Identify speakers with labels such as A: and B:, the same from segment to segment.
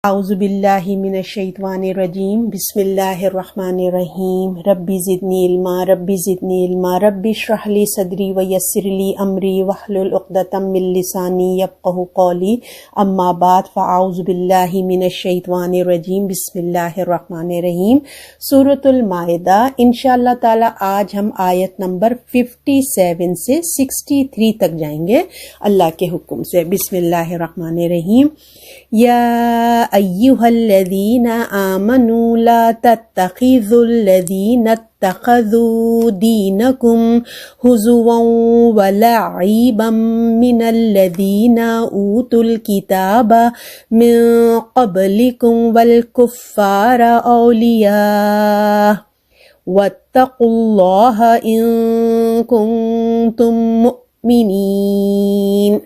A: اعوذ باللہ من الشیطان الرجیم بسم اللہ الرحمن الرحیم ربی زدنی علما ربی زدنی علما ربی اشرح لی صدری ویسر لی امری واحلل عقدۃ من لسانی یفقہوا قولی اما بعد فاعوذ باللہ من الشیطان الرجیم بسم اللہ الرحمن الرحیم سورۃ المائدہ انشاءاللہ تعالی آج ہم آیت نمبر 57 سے 63 تک جائیں گے اللہ کے حکم سے۔ بسم اللہ الرحمن الرحیم۔ یا ایہا الذین آمنوا لا تتخذوا الذین اتخذوا دینکم ہزوا ولعبا من الذین اوتوا الکتاب من قبلکم والکفار اولیاء واتقوا اللہ ان کنتم مؤمنین۔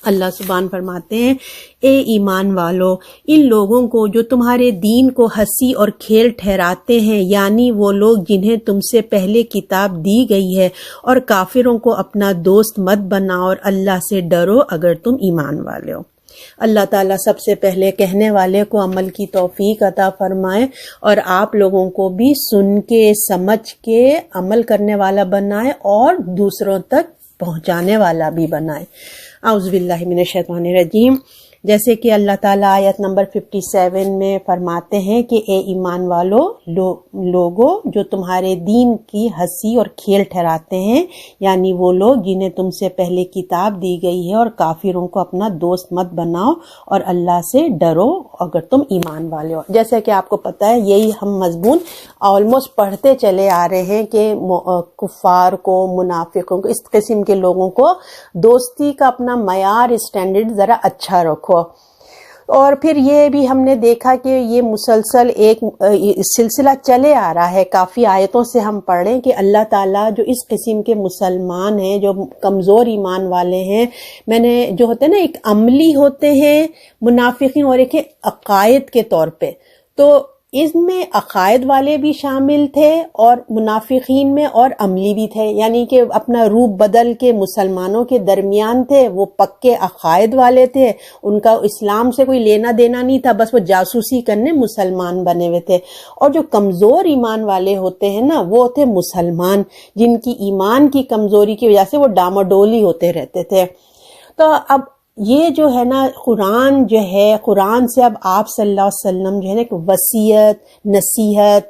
A: اللہ سبحان فرماتے ہیں، اے ایمان والو، ان لوگوں کو جو تمہارے دین کو ہنسی اور کھیل ٹھہراتے ہیں، یعنی وہ لوگ جنہیں تم سے پہلے کتاب دی گئی ہے، اور کافروں کو اپنا دوست مت بناؤ اور اللہ سے ڈرو اگر تم ایمان والے ہو۔ اللہ تعالیٰ سب سے پہلے کہنے والے کو عمل کی توفیق عطا فرمائے اور آپ لوگوں کو بھی سن کے سمجھ کے عمل کرنے والا بنائے اور دوسروں تک پہنچانے والا بھی بنائے۔ اعوذ باللہ من الشیطان الرجیم۔ جیسے کہ اللہ تعالیٰ آیت نمبر 57 میں فرماتے ہیں کہ اے ایمان والو، لوگوں جو تمہارے دین کی ہنسی اور کھیل ٹھہراتے ہیں، یعنی وہ لوگ جنہیں تم سے پہلے کتاب دی گئی ہے، اور کافروں کو اپنا دوست مت بناؤ اور اللہ سے ڈرو اگر تم ایمان والے ہو۔ جیسے کہ آپ کو پتہ ہے، یہی ہم مضمون آلموسٹ پڑھتے چلے آ رہے ہیں کہ کفار کو، منافقوں کو، اس قسم کے لوگوں کو دوستی کا اپنا معیار، اسٹینڈرڈ ذرا اچھا رکھو۔ اور پھر یہ بھی ہم نے دیکھا کہ یہ مسلسل ایک سلسلہ چلے آ رہا ہے، کافی آیتوں سے ہم پڑھ رہے ہیں کہ اللہ تعالیٰ جو اس قسم کے مسلمان ہیں، جو کمزور ایمان والے ہیں، میں نے جو ہوتے ہیں نا، ایک عملی ہوتے ہیں منافقین اور ایک عقائد کے طور پہ، تو اس میں عقائد والے بھی شامل تھے اور منافقین میں اور عملی بھی تھے، یعنی کہ اپنا روپ بدل کے مسلمانوں کے درمیان تھے۔ وہ پکے عقائد والے تھے، ان کا اسلام سے کوئی لینا دینا نہیں تھا، بس وہ جاسوسی کرنے مسلمان بنے ہوئے تھے۔ اور جو کمزور ایمان والے ہوتے ہیں نا، وہ تھے مسلمان، جن کی ایمان کی کمزوری کی وجہ سے وہ ڈاماڈولی ہوتے رہتے تھے۔ تو اب یہ جو ہے نا، قرآن سے اب آپ صلی اللہ علیہ وسلم جو ہے نا ایک وصیت، نصیحت،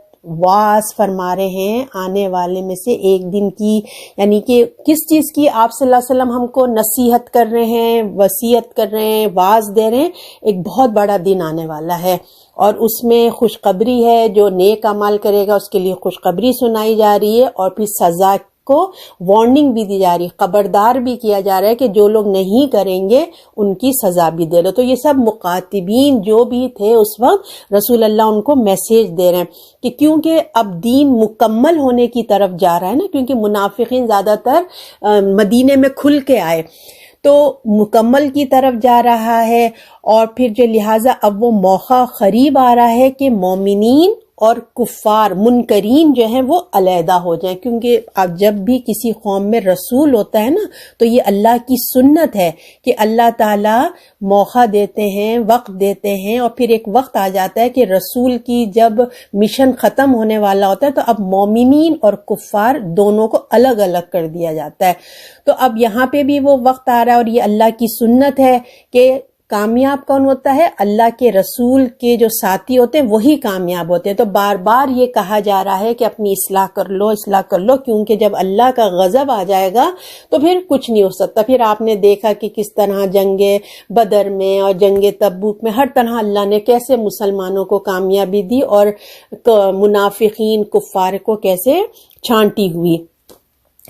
A: واعظ فرما رہے ہیں آنے والے میں سے ایک دن کی، یعنی کہ کس چیز کی آپ صلی اللہ علیہ وسلم ہم کو نصیحت کر رہے ہیں، وصیت کر رہے ہیں، واعظ دے رہے ہیں۔ ایک بہت بڑا دن آنے والا ہے اور اس میں خوشخبری ہے، جو نیک عمل کرے گا اس کے لیے خوشخبری سنائی جا رہی ہے، اور پھر سزا کو وارننگ بھی دی جا رہی ہے، خبردار بھی کیا جا رہا ہے کہ جو لوگ نہیں کریں گے ان کی سزا بھی دے لو۔ تو یہ سب مخاطبین جو بھی تھے اس وقت، رسول اللہ ان کو میسیج دے رہے ہیں کہ کیونکہ اب دین مکمل ہونے کی طرف جا رہا ہے نا، کیونکہ منافقین زیادہ تر مدینے میں کھل کے آئے، تو مکمل کی طرف جا رہا ہے، اور پھر جو لہٰذا اب وہ موقع قریب آ رہا ہے کہ مومنین اور کفار، منکرین جو ہیں وہ علیحدہ ہو جائیں، کیونکہ اب جب بھی کسی قوم میں رسول ہوتا ہے نا، تو یہ اللہ کی سنت ہے کہ اللہ تعالیٰ موقع دیتے ہیں، وقت دیتے ہیں، اور پھر ایک وقت آ جاتا ہے کہ رسول کی جب مشن ختم ہونے والا ہوتا ہے تو اب مومنین اور کفار دونوں کو الگ الگ کر دیا جاتا ہے۔ تو اب یہاں پہ بھی وہ وقت آ رہا ہے، اور یہ اللہ کی سنت ہے کہ کامیاب کون ہوتا ہے؟ اللہ کے رسول کے جو ساتھی ہوتے ہیں وہی کامیاب ہوتے ہیں۔ تو بار بار یہ کہا جا رہا ہے کہ اپنی اصلاح کر لو، اصلاح کر لو، کیونکہ جب اللہ کا غضب آ جائے گا تو پھر کچھ نہیں ہو سکتا۔ پھر آپ نے دیکھا کہ کس طرح جنگ بدر میں اور جنگ تبوک میں ہر طرح اللہ نے کیسے مسلمانوں کو کامیابی دی اور منافقین، کفار کو کیسے چھانٹی ہوئی۔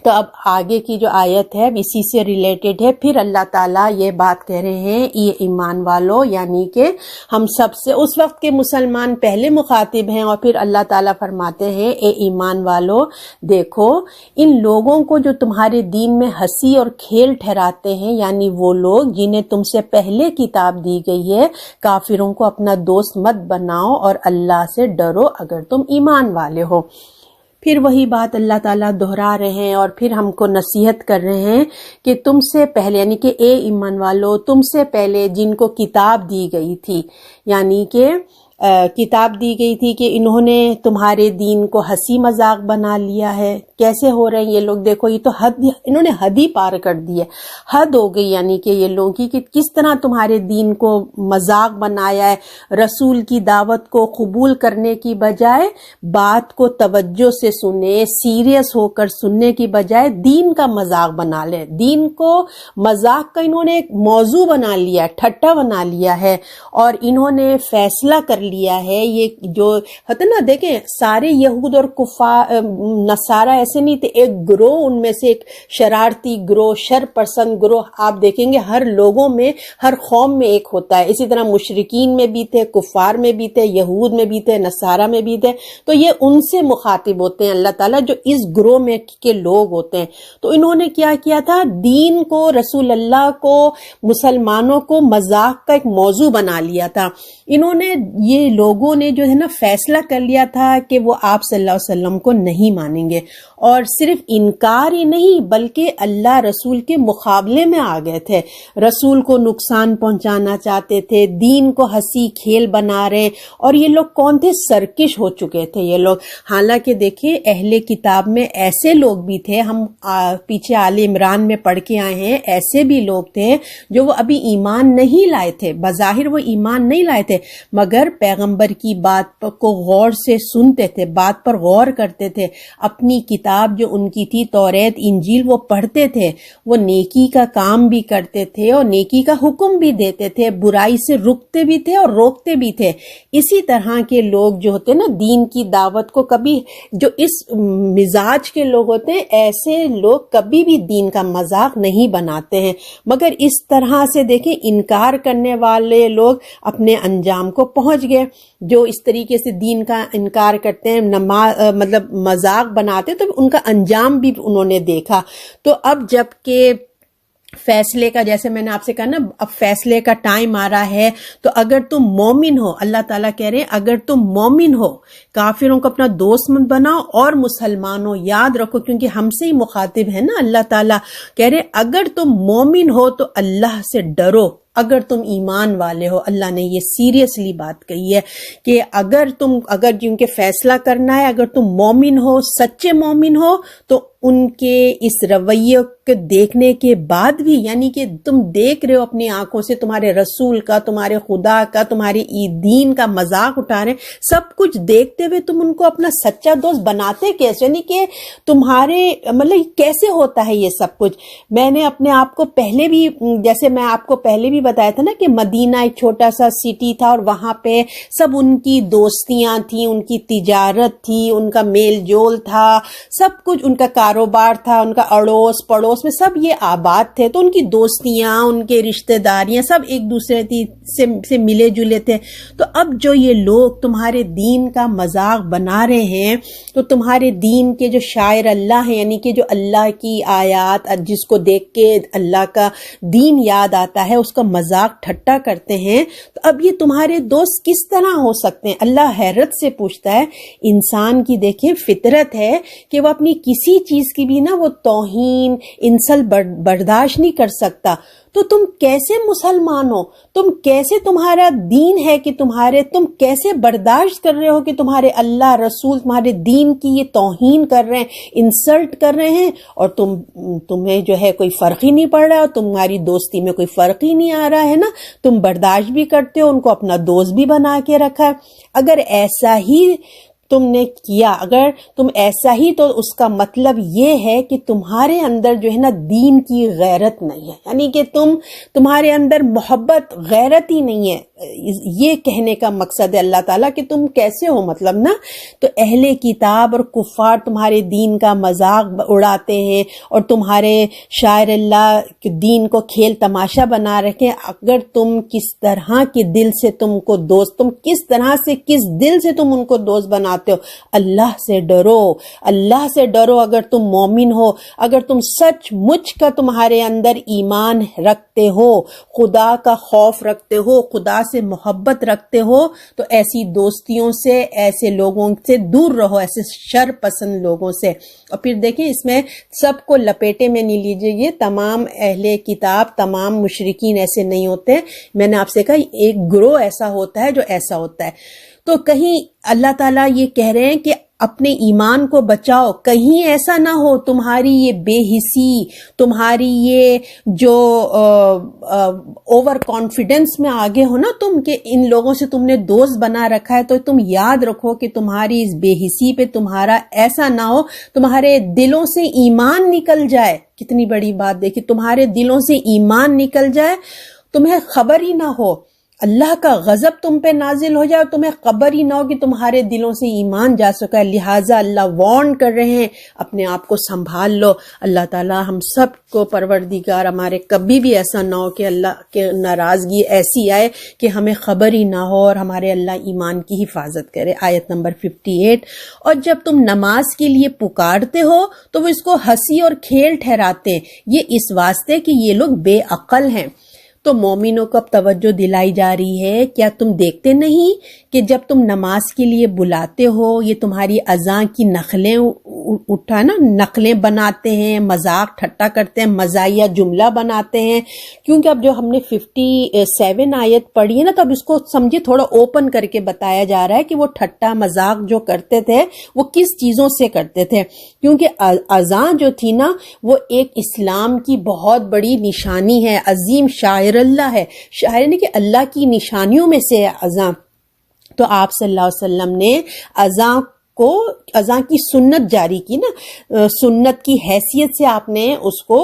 A: تو اب آگے کی جو آیت ہے اسی سے ریلیٹڈ ہے۔ پھر اللہ تعالیٰ یہ بات کہہ رہے ہیں، یہ ایمان والو، یعنی کہ ہم سب سے، اس وقت کے مسلمان پہلے مخاطب ہیں، اور پھر اللہ تعالیٰ فرماتے ہیں، اے ایمان والو، دیکھو ان لوگوں کو جو تمہارے دین میں ہنسی اور کھیل ٹھہراتے ہیں، یعنی وہ لوگ جنہیں تم سے پہلے کتاب دی گئی ہے، کافروں کو اپنا دوست مت بناؤ اور اللہ سے ڈرو اگر تم ایمان والے ہو۔ پھر وہی بات اللہ تعالیٰ دہرا رہے ہیں اور پھر ہم کو نصیحت کر رہے ہیں کہ تم سے پہلے یعنی کہ اے ایمان والو، تم سے پہلے جن کو کتاب دی گئی تھی، یعنی کہ کتاب دی گئی تھی کہ انہوں نے تمہارے دین کو ہنسی مذاق بنا لیا ہے۔ کیسے ہو رہے ہیں یہ لوگ؟ دیکھو یہ تو انہوں نے حد ہی پار کر دی ہے، حد ہو گئی یعنی کہ یہ لوگوں کی کہ کس طرح تمہارے دین کو مذاق بنایا ہے۔ رسول کی دعوت کو قبول کرنے کی بجائے بات کو توجہ سے سنے، سیریس ہو کر سننے کی بجائے دین کا مذاق بنا لے، دین کو مذاق کا انہوں نے ایک موضوع بنا لیا، ٹھٹا بنا لیا ہے، اور انہوں نے فیصلہ کر لیا ہے۔ یہ جو ہوتا نا، دیکھیں سارے یہود اور نصارہ ایسے نہیں تھے، ایک گروہ ان میں سے ایک شرارتی گروہ، شر پسند گروہ آپ دیکھیں گے ہر لوگوں میں، ہر قوم میں ایک ہوتا ہے۔ اسی طرح مشرکین میں بھی تھے، کفار میں بھی تھے، یہود میں بھی تھے، نصارہ میں بھی تھے، تو یہ ان سے مخاطب ہوتے ہیں اللہ تعالیٰ جو اس گروہ میں کے لوگ ہوتے ہیں۔ تو انہوں نے کیا کیا تھا؟ دین کو، رسول اللہ کو، مسلمانوں کو مذاق کا ایک موضوع بنا لیا تھا۔ انہوں نے یہ لوگوں نے جو ہے نا فیصلہ کر لیا تھا کہ وہ آپ صلی اللہ علیہ وسلم کو نہیں مانیں گے، اور صرف انکار ہی نہیں بلکہ اللہ رسول کے مقابلے میں آ گئے تھے، رسول کو نقصان پہنچانا چاہتے تھے، دین کو ہنسی کھیل بنا رہے۔ اور یہ لوگ کون تھے؟ سرکش ہو چکے تھے یہ لوگ۔ حالانکہ دیکھیں اہل کتاب میں ایسے لوگ بھی تھے، ہم پیچھے آل عمران میں پڑھ کے آئے ہیں، ایسے بھی لوگ تھے جو وہ ابھی ایمان نہیں لائے تھے، بظاہر وہ ایمان نہیں لائے تھے، مگر پیغمبر کی بات کو غور سے سنتے تھے، بات پر غور کرتے تھے، اپنی کتاب جو ان کی تھی توریت انجیل وہ پڑھتے تھے، وہ نیکی کا کام بھی کرتے تھے اور نیکی کا حکم بھی دیتے تھے، برائی سے رکتے بھی تھے اور روکتے بھی تھے۔ اسی طرح کے لوگ جو ہوتے نا دین کی دعوت کو کبھی، جو اس مزاج کے لوگ ہوتے ہیں، ایسے لوگ کبھی بھی دین کا مذاق نہیں بناتے ہیں، مگر اس طرح سے دیکھیں انکار کرنے والے لوگ اپنے انجام کو پہنچ گئے۔ جو اس طریقے سے دین کا انکار کرتے ہیں، مطلب مذاق بناتے، تو ان کا انجام بھی انہوں نے دیکھا۔ تو اب جب کہ فیصلے کا، جیسے میں نے آپ سے کہا نا، اب فیصلے کا ٹائم آ رہا ہے، تو اگر تم مومن ہو، اللہ تعالیٰ کہہ رہے ہیں اگر تم مومن ہو، کافروں کو اپنا دوست مت بناؤ، اور مسلمانوں یاد رکھو، کیونکہ ہم سے ہی مخاطب ہے نا اللہ تعالیٰ، کہہ رہے اگر تم مومن ہو تو اللہ سے ڈرو، اگر تم ایمان والے ہو۔ اللہ نے یہ سیریسلی بات کہی ہے کہ اگر جن کے فیصلہ کرنا ہے، اگر تم مومن ہو، سچے مومن ہو، تو ان کے اس رویے کے دیکھنے کے بعد بھی، یعنی کہ تم دیکھ رہے ہو اپنی آنکھوں سے تمہارے رسول کا، تمہارے خدا کا، تمہارے دین کا مذاق اٹھا رہے ہیں، سب کچھ دیکھتے ہوئے تم ان کو اپنا سچا دوست بناتے کیسے؟ یعنی کہ تمہارے مطلب کیسے ہوتا ہے یہ سب کچھ؟ میں نے اپنے آپ کو پہلے بھی، جیسے میں آپ کو پہلے بھی بتایا تھا نا کہ مدینہ ایک چھوٹا سا سٹی تھا، اور وہاں پہ سب ان کی دوستیاں تھیں، ان کی تجارت تھی، ان کا میل جول تھا، سب کچھ ان کا کاروبار تھا، ان کا اڑوس پڑوس میں سب یہ آباد تھے، تو ان کی دوستیاں، ان کے رشتہ داریاں سب ایک دوسرے سے ملے جلے تھے۔ تو اب جو یہ لوگ تمہارے دین کا مذاق بنا رہے ہیں، تو تمہارے دین کے جو شاعر اللہ ہیں، یعنی کہ جو اللہ کی آیات جس کو دیکھ کے اللہ کا دین یاد آتا ہے اس کا مذاق ٹھٹا کرتے ہیں، تو اب یہ تمہارے دوست کس طرح ہو سکتے ہیں؟ اللہ حیرت سے پوچھتا ہے۔ انسان کی دیکھیں فطرت ہے کہ وہ اپنی کسی چیز کی بھی نا وہ توہین، انسل برداشت نہیں کر سکتا، تو تم کیسے مسلمان ہو؟ تم کیسے، تمہارا دین ہے کہ تم کیسے برداشت کر رہے ہو کہ تمہارے اللہ رسول تمہارے دین کی یہ توہین کر رہے ہیں، انسلٹ کر رہے ہیں، اور تمہیں جو ہے کوئی فرق ہی نہیں پڑ رہا ہے، اور تمہاری دوستی میں کوئی فرق ہی نہیں آ رہا ہے نا، تم برداشت بھی کرتے ہو، ان کو اپنا دوست بھی بنا کے رکھا ہے۔ اگر ایسا ہی تم نے کیا، اگر تم ایسا ہی، تو اس کا مطلب یہ ہے کہ تمہارے اندر جو ہے نا دین کی غیرت نہیں ہے، یعنی کہ تمہارے اندر محبت، غیرت ہی نہیں ہے۔ یہ کہنے کا مقصد ہے اللہ تعالیٰ کہ تم کیسے ہو، مطلب نا، تو اہل کتاب اور کفار تمہارے دین کا مذاق اڑاتے ہیں اور تمہارے شاعر اللہ کے دین کو کھیل تماشا بنا رکھے۔ اگر تم کس طرح کے دل سے تم کو دوست، تم کس طرح سے، کس دل سے تم ان کو دوست بناتے فرماتے ہو اللہ سے ڈرو، اللہ سے ڈرو اگر تم مومن ہو، اگر تم سچ مچ کا تمہارے اندر ایمان رکھتے ہو، خدا کا خوف رکھتے ہو، خدا سے محبت رکھتے ہو، تو ایسی دوستیوں سے، ایسے لوگوں سے دور رہو، ایسے شر پسند لوگوں سے۔ اور پھر دیکھیں اس میں سب کو لپیٹے میں نہیں لیجیے، یہ تمام اہل کتاب، تمام مشرکین ایسے نہیں ہوتے، میں نے آپ سے کہا ایک گروہ ایسا ہوتا ہے جو ایسا ہوتا ہے۔ تو کہیں اللہ تعالیٰ یہ کہہ رہے ہیں کہ اپنے ایمان کو بچاؤ، کہیں ایسا نہ ہو تمہاری یہ بے حسی، تمہاری یہ جو اوور کانفیڈنس میں آگے ہو نا تم، کہ ان لوگوں سے تم نے دوست بنا رکھا ہے، تو تم یاد رکھو کہ تمہاری اس بے حسی پہ تمہارا ایسا نہ ہو تمہارے دلوں سے ایمان نکل جائے۔ کتنی بڑی بات دیکھیں، تمہارے دلوں سے ایمان نکل جائے، تمہیں خبر ہی نہ ہو، اللہ کا غضب تم پہ نازل ہو جائے اور تمہیں خبر ہی نہ ہو کہ تمہارے دلوں سے ایمان جا سکا ہے۔ لہٰذا اللہ وارن کر رہے ہیں اپنے آپ کو سنبھال لو۔ اللہ تعالیٰ ہم سب کو پروردگار ہمارے کبھی بھی ایسا نہ ہو کہ اللہ کے ناراضگی ایسی آئے کہ ہمیں خبر ہی نہ ہو، اور ہمارے اللہ ایمان کی حفاظت کرے۔ آیت نمبر 58، اور جب تم نماز کے لیے پکارتے ہو تو وہ اس کو ہنسی اور کھیل ٹھہراتے ہیں، یہ اس واسطے کہ یہ لوگ بے عقل ہیں۔ تو مومنوں کو اب توجہ دلائی جا رہی ہے، کیا تم دیکھتے نہیں کہ جب تم نماز کے لیے بلاتے ہو، یہ تمہاری اذان کی نقلیں بناتے ہیں، مذاق ٹھٹا کرتے ہیں، مزاحیہ جملہ بناتے ہیں۔ کیونکہ اب جو ہم نے 57 آیت پڑھی ہے نا، تو اب اس کو سمجھے تھوڑا اوپن کر کے بتایا جا رہا ہے کہ وہ ٹھٹا مذاق جو کرتے تھے وہ کس چیزوں سے کرتے تھے۔ کیونکہ اذان جو تھی نا، وہ ایک اسلام کی بہت بڑی نشانی ہے، عظیم شاعر اللہ ہے، شاعر نے کہ اللہ کی نشانیوں میں سے ہے اذان۔ تو آپ صلی اللہ علیہ وسلم نے اذان کی سنت جاری کی نا، سنت کی حیثیت سے آپ نے اس کو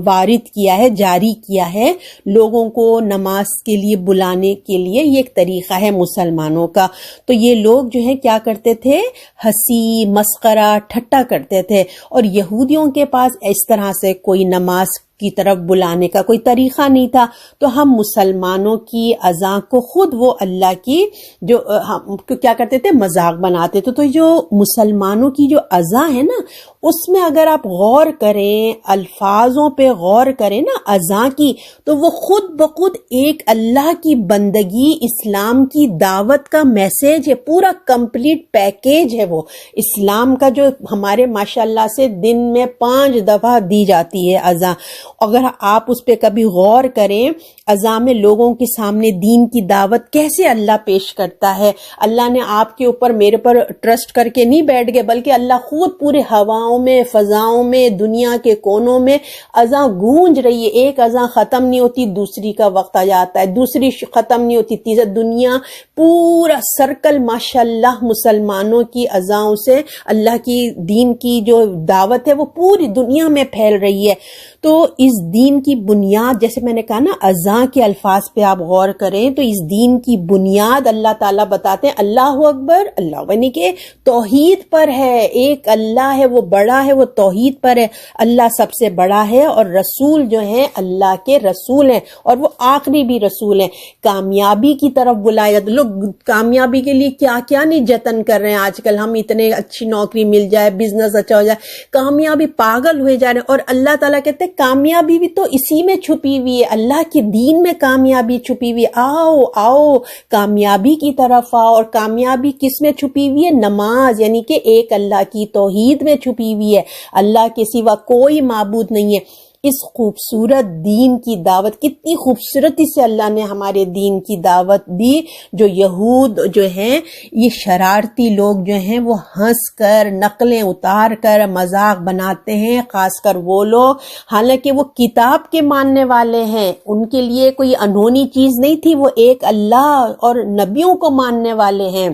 A: وارد کیا ہے، جاری کیا ہے لوگوں کو نماز کے لیے بلانے کے لیے۔ یہ ایک طریقہ ہے مسلمانوں کا۔ تو یہ لوگ جو ہے کیا کرتے تھے، ہنسی مسخرہ ٹھٹا کرتے تھے، اور یہودیوں کے پاس اس طرح سے کوئی نماز کی طرف بلانے کا کوئی طریقہ نہیں تھا۔ تو ہم مسلمانوں کی اذان کو خود وہ اللہ کی جو ہم کیا کرتے تھے، مذاق بناتے تھے۔ تو جو مسلمانوں کی جو اذان ہے نا، اس میں اگر آپ غور کریں، الفاظوں پہ غور کریں نا اذان کی، تو وہ خود بخود ایک اللہ کی بندگی، اسلام کی دعوت کا میسج ہے، پورا کمپلیٹ پیکیج ہے وہ اسلام کا، جو ہمارے ماشاءاللہ سے دن میں 5 دفعہ دی جاتی ہے اذان۔ اگر آپ اس پہ کبھی غور کریں، اذان میں لوگوں کے سامنے دین کی دعوت کیسے اللہ پیش کرتا ہے۔ اللہ نے آپ کے اوپر، میرے پر ٹرسٹ کر کے نہیں بیٹھ گئے، بلکہ اللہ خود پورے ہواؤں میں، فضاؤں میں، دنیا کے کونوں میں اذان گونج رہی ہے۔ ایک اذان ختم نہیں ہوتی، دوسری کا وقت آ جاتا ہے، دوسری ختم نہیں ہوتی، تیسری، دنیا پورا سرکل ماشاءاللہ مسلمانوں کی اذانوں سے اللہ کی دین کی جو دعوت ہے وہ پوری دنیا میں پھیل رہی ہے۔ تو اس دین کی بنیاد، جیسے میں نے کہا نا، اذان کے الفاظ پہ آپ غور کریں تو اس دین کی بنیاد اللہ تعالیٰ بتاتے ہیں، اللہ اکبر، اللہ یعنی کہ توحید پر ہے، ایک اللہ ہے، وہ بڑا ہے، وہ توحید پر ہے، اللہ سب سے بڑا ہے، اور رسول جو ہیں اللہ کے رسول ہیں، اور وہ آخری بھی رسول ہیں۔ کامیابی کی طرف بلایا، لوگ کامیابی کے لیے کیا کیا نہیں جتن کر رہے ہیں آج کل، ہم اتنے اچھی نوکری مل جائے، بزنس اچھا ہو جائے، کامیابی پاگل ہوئے جا رہے ہیں۔ اور اللہ تعالیٰ کہتے ہیں کامیابی بھی تو اسی میں چھپی ہوئی ہے، اللہ کے دین میں کامیابی چھپی ہوئی ہے۔ آؤ آؤ کامیابی کی طرف آؤ۔ اور کامیابی کس میں چھپی ہوئی ہے؟ نماز، یعنی کہ ایک اللہ کی توحید میں چھپی ہوئی ہے، اللہ کے سوا کوئی معبود نہیں ہے۔ اس خوبصورت دین کی دعوت، کتنی خوبصورتی سے اللہ نے ہمارے دین کی دعوت دی۔ جو یہود جو ہیں، یہ شرارتی لوگ جو ہیں، وہ ہنس کر، نقلیں اتار کر مذاق بناتے ہیں، خاص کر وہ لوگ، حالانکہ وہ کتاب کے ماننے والے ہیں، ان کے لیے کوئی انہونی چیز نہیں تھی، وہ ایک اللہ اور نبیوں کو ماننے والے ہیں۔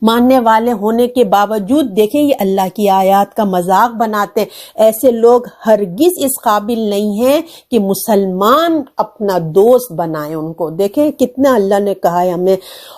A: ماننے والے ہونے کے باوجود دیکھیں یہ اللہ کی آیات کا مذاق بناتے ہیں۔ ایسے لوگ ہرگز اس قابل نہیں ہیں کہ مسلمان اپنا دوست بنائیں ان کو۔ دیکھیں کتنا اللہ نے کہا ہے ہمیں،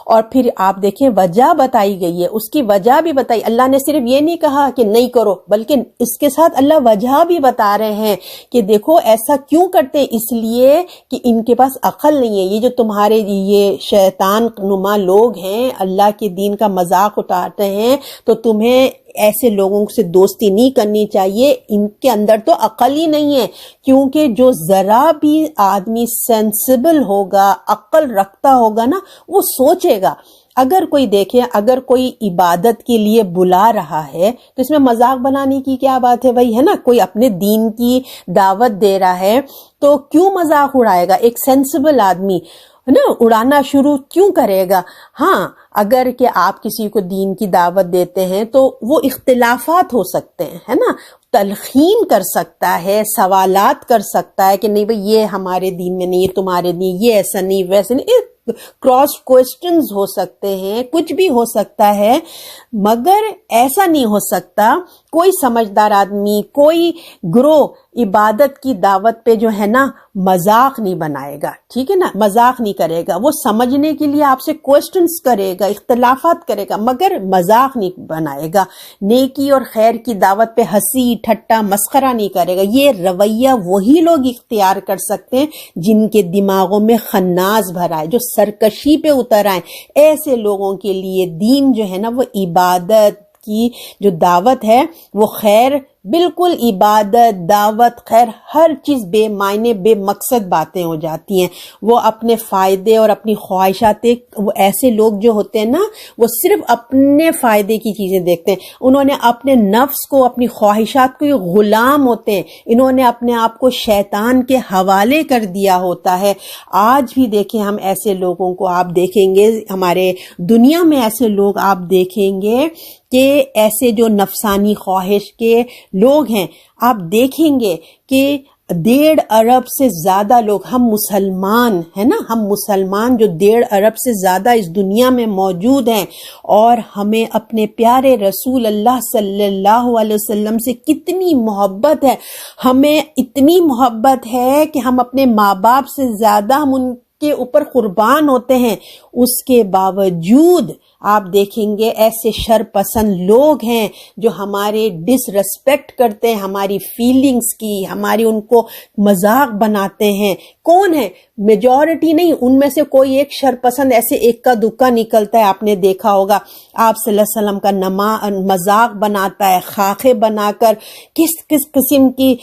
A: اور پھر آپ دیکھیں وجہ بتائی گئی ہے، اس کی وجہ بھی بتائی۔ اللہ نے صرف یہ نہیں کہا کہ نہیں کرو، بلکہ اس کے ساتھ اللہ وجہ بھی بتا رہے ہیں کہ دیکھو ایسا کیوں کرتے، اس لیے کہ ان کے پاس عقل نہیں ہے۔ یہ جو تمہارے یہ شیطان نما لوگ ہیں، اللہ کے دین کا مذاق اٹھاتے ہیں تو تمہیں ایسے لوگوں سے دوستی نہیں کرنی چاہیے. ان کے اندر تو عقل ہی نہیں ہے, کیونکہ جو ذرا بھی آدمی سینسیبل ہوگا, عقل رکھتا ہوگا نا, وہ سوچے گا. اگر کوئی دیکھے, اگر کوئی عبادت کے لیے بلا رہا ہے تو اس میں مذاق بنانے کی کیا بات ہے بھائی, ہے نا. کوئی اپنے دین کی دعوت دے رہا ہے تو کیوں مذاق اڑائے گا؟ ایک سینسیبل آدمی نا اڑانا شروع کیوں کرے گا؟ ہاں, اگر کہ آپ کسی کو دین کی دعوت دیتے ہیں تو وہ اختلافات ہو سکتے ہیں, ہے نا, تلقین کر سکتا ہے, سوالات کر سکتا ہے کہ نہیں بھئی یہ ہمارے دین میں نہیں, تمہارے دین یہ ایسا نہیں ویسا نہیں, کراس کوسچنز ہو سکتے ہیں, کچھ بھی ہو سکتا ہے, مگر ایسا نہیں ہو سکتا کوئی سمجھدار آدمی, کوئی گروہ عبادت کی دعوت پہ جو ہے نا مذاق نہیں بنائے گا, ٹھیک ہے نا, مذاق نہیں کرے گا. وہ سمجھنے کے لیے آپ سے کوسچنز کرے گا, اختلافات کرے گا, مگر مذاق نہیں بنائے گا. نیکی اور خیر کی دعوت پہ ہنسی ٹھٹا مسخرہ نہیں کرے گا. یہ رویہ وہی لوگ اختیار کر سکتے ہیں جن کے دماغوں میں خناس بھرا ہے, جو سرکشی پہ اتر آئے. ایسے لوگوں کے لیے دین جو ہے نا وہ عبادت کی جو دعوت ہے وہ خیر, بالکل عبادت, دعوت, خیر, ہر چیز بے معنی بے مقصد باتیں ہو جاتی ہیں. وہ اپنے فائدے اور اپنی خواہشات, وہ ایسے لوگ جو ہوتے ہیں نا وہ صرف اپنے فائدے کی چیزیں دیکھتے ہیں. انہوں نے اپنے نفس کو, اپنی خواہشات کو غلام ہوتے ہیں. انہوں نے اپنے آپ کو شیطان کے حوالے کر دیا ہوتا ہے. آج بھی دیکھیں ہم ایسے لوگوں کو آپ دیکھیں گے, ہمارے دنیا میں ایسے لوگ آپ دیکھیں گے کہ ایسے جو نفسانی خواہش کے لوگ ہیں, آپ دیکھیں گے کہ 1.5 ارب سے زیادہ لوگ, ہم مسلمان ہیں نا, ہم مسلمان جو 1.5 ارب سے زیادہ اس دنیا میں موجود ہیں, اور ہمیں اپنے پیارے رسول اللہ صلی اللہ علیہ وسلم سے کتنی محبت ہے. ہمیں اتنی محبت ہے کہ ہم اپنے ماں باپ سے زیادہ ہم ان کے اوپر قربان ہوتے ہیں. اس کے باوجود آپ دیکھیں گے ایسے شر پسند لوگ ہیں جو ہمارے ڈس ریسپیکٹ کرتے ہیں, ہماری فیلنگز کی, ہماری ان کو مذاق بناتے ہیں. کون ہے؟ میجورٹی نہیں, ان میں سے کوئی ایک شر پسند ایسے ایک کا دکا نکلتا ہے. آپ نے دیکھا ہوگا آپ صلی اللہ علیہ وسلم کا مذاق بناتا ہے, خاکے بنا کر کس کس قسم کی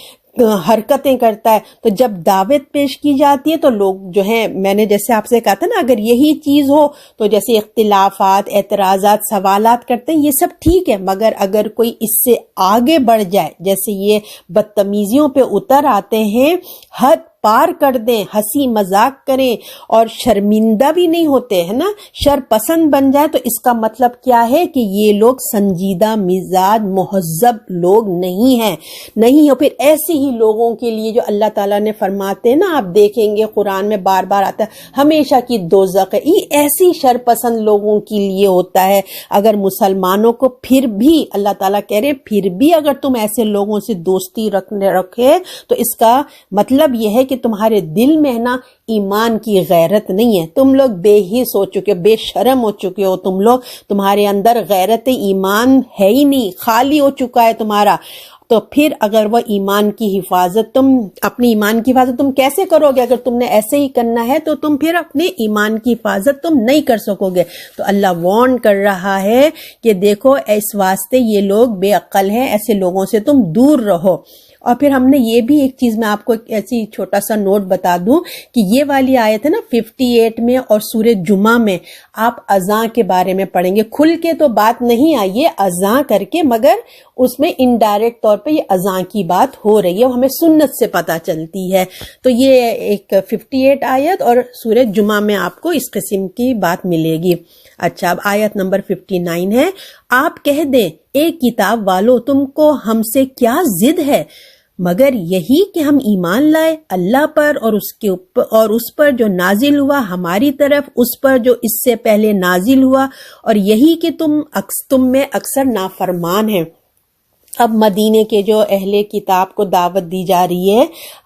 A: حرکتیں کرتا ہے. تو جب دعوت پیش کی جاتی ہے تو لوگ جو ہیں, میں نے جیسے آپ سے کہا تھا نا, اگر یہی چیز ہو تو جیسے اختلافات, اعتراضات, سوالات کرتے ہیں, یہ سب ٹھیک ہے, مگر اگر کوئی اس سے آگے بڑھ جائے, جیسے یہ بدتمیزیوں پہ اتر آتے ہیں, حد پار کر دیں, ہنسی مذاق کریں اور شرمندہ بھی نہیں ہوتے, ہے نا, شر پسند بن جائے, تو اس کا مطلب کیا ہے کہ یہ لوگ سنجیدہ مزاج مہذب لوگ نہیں ہیں. نہیں ہو. پھر ایسے ہی لوگوں کے لیے جو اللہ تعالیٰ نے فرماتے ہیں نا, آپ دیکھیں گے قرآن میں بار بار آتا ہے ہمیشہ کی دوزخ ہے, یہ ایسی شر پسند لوگوں کے لیے ہوتا ہے. اگر مسلمانوں کو پھر بھی اللہ تعالیٰ کہہ رہے پھر بھی اگر تم ایسے لوگوں سے دوستی رکھے تو اس کا مطلب یہ ہے کہ تمہارے دل میں نا ایمان کی غیرت نہیں ہے. تم لوگ بے حس ہو چکے ہو, بے شرم ہو چکے ہو, تم لوگ, تمہارے اندر غیرت ایمان ہے ہی نہیں, خالی ہو چکا ہے تمہارا. تو پھر اگر وہ ایمان کی حفاظت, تم اپنی ایمان کی حفاظت تم کیسے کرو گے؟ اگر تم نے ایسے ہی کرنا ہے تو تم پھر اپنے ایمان کی حفاظت تم نہیں کر سکو گے. تو اللہ وارن کر رہا ہے کہ دیکھو اس واسطے یہ لوگ بے عقل ہیں, ایسے لوگوں سے تم دور رہو. اور پھر ہم نے یہ بھی ایک چیز میں آپ کو ایسی چھوٹا سا نوٹ بتا دوں کہ یہ والی آیت ہے نا 58 میں اور سورہ جمعہ میں آپ اذان کے بارے میں پڑھیں گے. کھل کے تو بات نہیں آئی ہے اذان کر کے, مگر اس میں انڈائریکٹ طور پہ یہ اذان کی بات ہو رہی ہے, وہ ہمیں سنت سے پتہ چلتی ہے. تو یہ ایک 58 آیت اور سورہ جمعہ میں آپ کو اس قسم کی بات ملے گی. اچھا, اب آیت نمبر 59 ہے, آپ کہہ دیں اے کتاب والو تم کو ہم سے کیا ضد ہے مگر یہی کہ ہم ایمان لائے اللہ پر اور اس پر جو نازل ہوا ہماری طرف, اس پر جو اس سے پہلے نازل ہوا, اور یہی کہ تم میں اکثر نافرمان ہیں. اب مدینے کے جو اہل کتاب کو دعوت دی جا رہی ہے،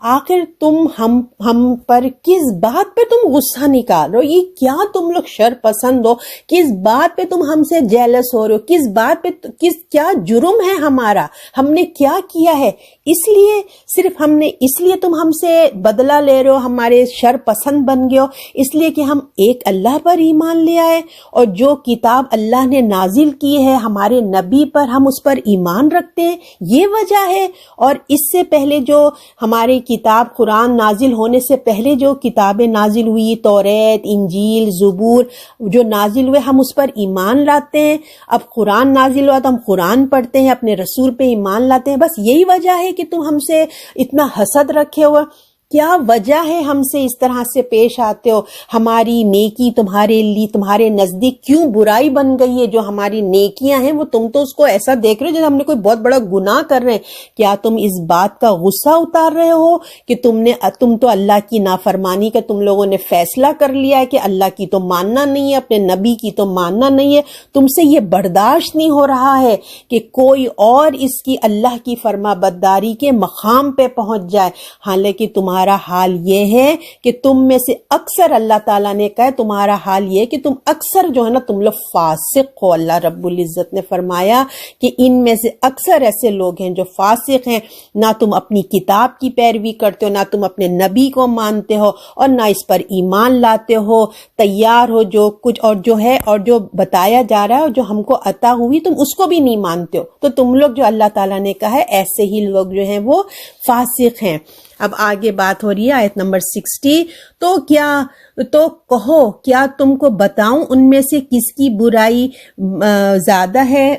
A: آخر تم ہم پر کس بات پہ تم غصہ نکال رہے ہو؟ یہ کیا تم لوگ شر پسند ہو؟ کس بات پہ تم ہم سے جیلس ہو رہے ہو؟ کس بات پہ کیا جرم ہے ہمارا؟ ہم نے کیا کیا ہے؟ اس لیے تم ہم سے بدلہ لے رہے ہو، ہمارے شر پسند بن گئے ہو؟ اس لیے کہ ہم ایک اللہ پر ایمان لے آئے اور جو کتاب اللہ نے نازل کی ہے ہمارے نبی پر ہم اس پر ایمان رکھتے ہیں، یہ وجہ ہے۔ اور اس سے پہلے جو ہماری کتاب قرآن نازل ہونے سے پہلے جو کتابیں نازل ہوئی، توریت، انجیل، زبور جو نازل ہوئے، ہم اس پر ایمان لاتے ہیں۔ اب قرآن نازل ہوا تو ہم قرآن پڑھتے ہیں، اپنے رسول پہ ایمان لاتے ہیں۔ بس یہی وجہ ہے کہ تم ہم سے اتنا حسد رکھے ہوا؟ کیا وجہ ہے ہم سے اس طرح سے پیش آتے ہو؟ ہماری نیکی تمہارے نزدیک کیوں برائی بن گئی ہے؟ جو ہماری نیکیاں ہیں وہ تم تو اس کو ایسا دیکھ رہے ہو جیسے ہم نے کوئی بہت بڑا گناہ کر رہے ہیں۔ کیا تم اس بات کا غصہ اتار رہے ہو کہ تم تو اللہ کی نافرمانی کا تم لوگوں نے فیصلہ کر لیا ہے کہ اللہ کی تو ماننا نہیں ہے، اپنے نبی کی تو ماننا نہیں ہے؟ تم سے یہ برداشت نہیں ہو رہا ہے کہ کوئی اور اس کی اللہ کی فرما برداری کے مقام پہ پہنچ جائے، حالانکہ تمہارا حال یہ ہے کہ تم میں سے اکثر، اللہ تعالیٰ نے کہا تمہارا حال یہ ہے کہ تم اکثر جو ہے نا تم لوگ فاسق ہو۔ اللہ رب العزت نے فرمایا کہ ان میں سے اکثر ایسے لوگ ہیں جو فاسق ہیں، نہ تم اپنی کتاب کی پیروی کرتے ہو، نہ تم اپنے نبی کو مانتے ہو اور نہ اس پر ایمان لاتے ہو، تیار ہو جو کچھ اور جو ہے اور جو بتایا جا رہا ہے اور جو ہم کو عطا ہوئی تم اس کو بھی نہیں مانتے ہو۔ تو تم لوگ جو اللہ تعالیٰ نے کہا ہے ایسے ہی لوگ جو ہیں وہ فاسق ہیں۔ اب آگے بات ہو رہی ہے آیت نمبر 60، تو کہو کیا تم کو بتاؤں ان میں سے کس کی برائی زیادہ ہے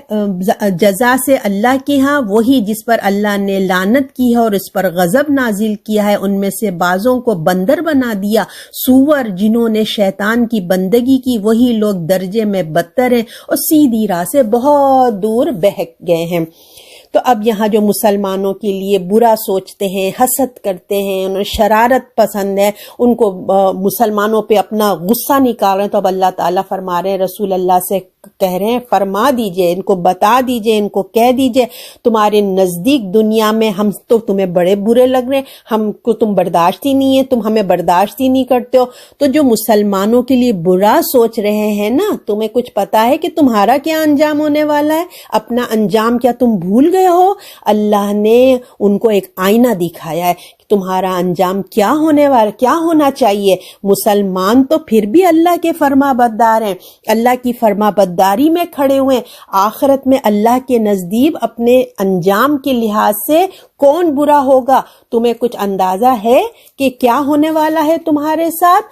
A: جزا سے اللہ کے ہاں؟ وہی جس پر اللہ نے لعنت کی ہے اور اس پر غضب نازل کیا ہے۔ ان میں سے بعضوں کو بندر بنا دیا، سور جنہوں نے شیطان کی بندگی کی، وہی لوگ درجے میں بدتر ہیں اور سیدھی راہ سے بہت دور بہک گئے ہیں۔ تو اب یہاں جو مسلمانوں کے لیے برا سوچتے ہیں، حسد کرتے ہیں، انہیں شرارت پسند ہے، ان کو مسلمانوں پہ اپنا غصہ نکال رہے ہیں، تو اب اللہ تعالیٰ فرما رہے ہیں، رسول اللہ سے کہہ رہے ہیں فرما دیجئے، ان کو بتا دیجئے، ان کو کہہ دیجئے تمہارے نزدیک دنیا میں ہم تو تمہیں بڑے برے لگ رہے ہیں، ہم کو تم برداشت ہی نہیں ہے، تم ہمیں برداشت ہی نہیں کرتے ہو۔ تو جو مسلمانوں کے لیے برا سوچ رہے ہیں نا، تمہیں کچھ پتا ہے کہ تمہارا کیا انجام ہونے والا ہے؟ اپنا انجام کیا تم بھول گئے ہو؟ اللہ نے ان کو ایک آئینہ دکھایا ہے کہ تمہارا انجام کیا ہونے والا، کیا ہونا چاہیے۔ مسلمان تو پھر بھی اللہ کے فرما بردار ہیں، اللہ کی فرما برداری میں کھڑے ہوئے ہیں۔ آخرت میں اللہ کے نزدیک اپنے انجام کے لحاظ سے کون برا ہوگا؟ تمہیں کچھ اندازہ ہے کہ کیا ہونے والا ہے تمہارے ساتھ؟